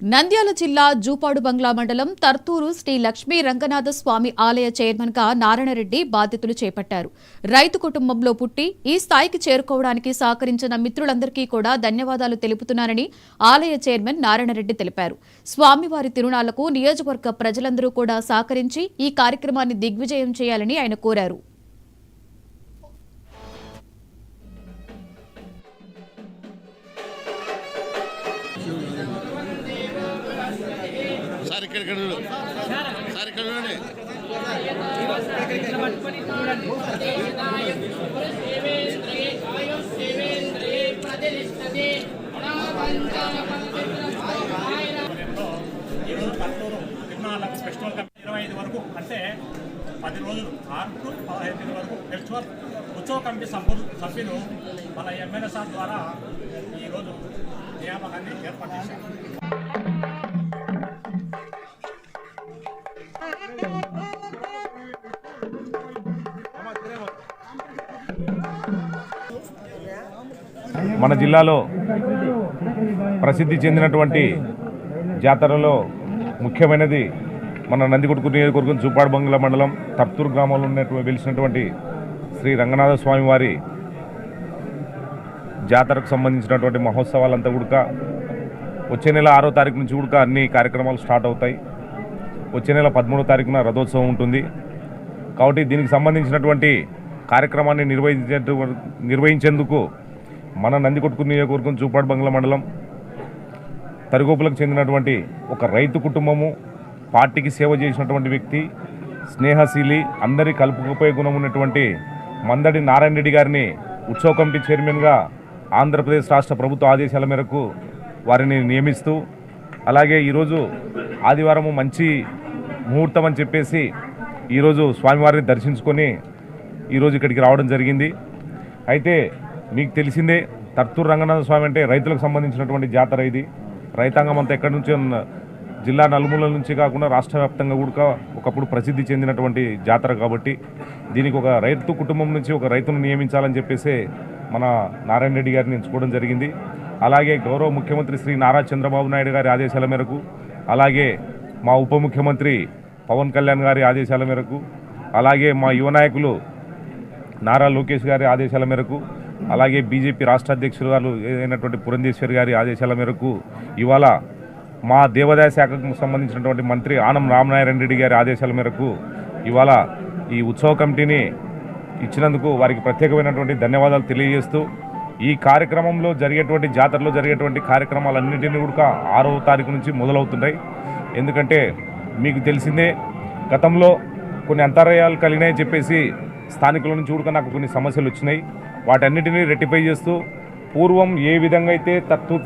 నంద్యాల జిల్లా జూపాడు బంగ్లా మండలం తర్తూరు శ్రీ లక్ష్మీ రంగనాథ స్వామి ఆలయ చైర్మన్ గా నారాయణరెడ్డి బాధ్యతలు చేపట్టారు. రైతు కుటుంబంలో పుట్టి ఈ స్థాయికి చేరుకోవడానికి సహకరించిన మిత్రులందరికీ కూడా ధన్యవాదాలు తెలుపుతున్నానని ఆలయ చైర్మన్ నారాయణరెడ్డి తెలిపారు. స్వామివారి తిరునాళ్లకు నియోజకవర్గ ప్రజలందరూ కూడా సహకరించి ఈ కార్యక్రమాన్ని దిగ్విజయం చేయాలని ఆయన కోరారు. ఫెస్టివల్ 25 వరకు అంటే 10 రోజులు 6 టు 15 వరకు ఫెస్టివల్ ఉత్సవ కమిటీ సభ్యులు మన ఎమ్మెల్యే సార్ ద్వారా ఈరోజు నియామకాన్ని ఏర్పాటు చేశారు. మన జిల్లాలో ప్రసిద్ధి చెందినటువంటి జాతరలో ముఖ్యమైనది మన నందికొట్కూరు నియోజకవర్గం జూపాడు బంగ్లా మండలం తర్తూరు గ్రామంలో వెలిసినటువంటి శ్రీ రంగనాథ స్వామి వారి జాతరకు సంబంధించినటువంటి మహోత్సవాలంతా కూడా వచ్చే నెల 6వ తారీఖు నుంచి కూడా అన్ని కార్యక్రమాలు స్టార్ట్ అవుతాయి. వచ్చే నెల 13వ తారీఖున రథోత్సవం ఉంటుంది. కాబట్టి దీనికి సంబంధించినటువంటి కార్యక్రమాన్ని నిర్వహించేందుకు మన నందికొట్కూరు నియోజకవర్గం జూపాడు బంగ్లా మండలం తరిగోపులకు చెందినటువంటి ఒక రైతు కుటుంబము, పార్టీకి సేవ చేసినటువంటి వ్యక్తి, స్నేహశీలి, అందరి కలుపుకుపోయే గుణం ఉన్నటువంటి మందడి నారాయణ రెడ్డి గారిని ఉత్సవ కమిటీ చైర్మన్గా ఆంధ్రప్రదేశ్ రాష్ట్ర ప్రభుత్వ ఆదేశాల మేరకు వారిని నియమిస్తూ, అలాగే ఈరోజు ఆదివారము మంచి ముహూర్తం అని చెప్పేసి ఈరోజు స్వామివారిని దర్శించుకొని ఈరోజు ఇక్కడికి రావడం జరిగింది. అయితే మీకు తెలిసిందే, తర్తూరు రంగనాథ స్వామి అంటే రైతులకు సంబంధించినటువంటి జాతర. ఇది రైతాంగం అంతా ఎక్కడి నుంచి జిల్లా నలుమూలల నుంచి కాకుండా రాష్ట్ర వ్యాప్తంగా కూడా ఒకప్పుడు ప్రసిద్ధి చెందినటువంటి జాతర. కాబట్టి దీనికి ఒక రైతు కుటుంబం నుంచి ఒక రైతును నియమించాలని చెప్పేసి మన నారాయణ రెడ్డి గారిని ఎంచుకోవడం జరిగింది. అలాగే గౌరవ ముఖ్యమంత్రి శ్రీ నారా చంద్రబాబు నాయుడు గారి ఆదేశాల మేరకు, అలాగే మా ఉప ముఖ్యమంత్రి పవన్ కళ్యాణ్ గారి ఆదేశాల మేరకు, అలాగే మా యువ నాయకులు నారా లోకేష్ గారి ఆదేశాల మేరకు, అలాగే బీజేపీ రాష్ట్ర అధ్యక్షులు గారు అయినటువంటి పురంధేశ్వరి గారి ఆదేశాల మేరకు ఇవాళ మా దేవాదాయ శాఖకు సంబంధించినటువంటి మంత్రి ఆనం రామనారాయణ రెడ్డి గారి ఆదేశాల మేరకు ఇవాళ ఈ ఉత్సవ కమిటీని ఇచ్చినందుకు వారికి ప్రత్యేకమైనటువంటి ధన్యవాదాలు తెలియజేస్తూ, ఈ కార్యక్రమంలో జరిగేటువంటి జాతరలో జరిగేటువంటి కార్యక్రమాలన్నింటినీ కూడా 6వ తారీఖు నుంచి మొదలవుతున్నాయి. ఎందుకంటే మీకు తెలిసిందే, గతంలో కొన్ని అంతరాయాలు కలిగినాయని చెప్పేసి స్థానికుల నుంచి కూడా నాకు కొన్ని సమస్యలు వచ్చినాయి. వాటన్నిటినీ రెక్టిఫై చేస్తూ పూర్వం ఏ విధంగా అయితే తర్తూరు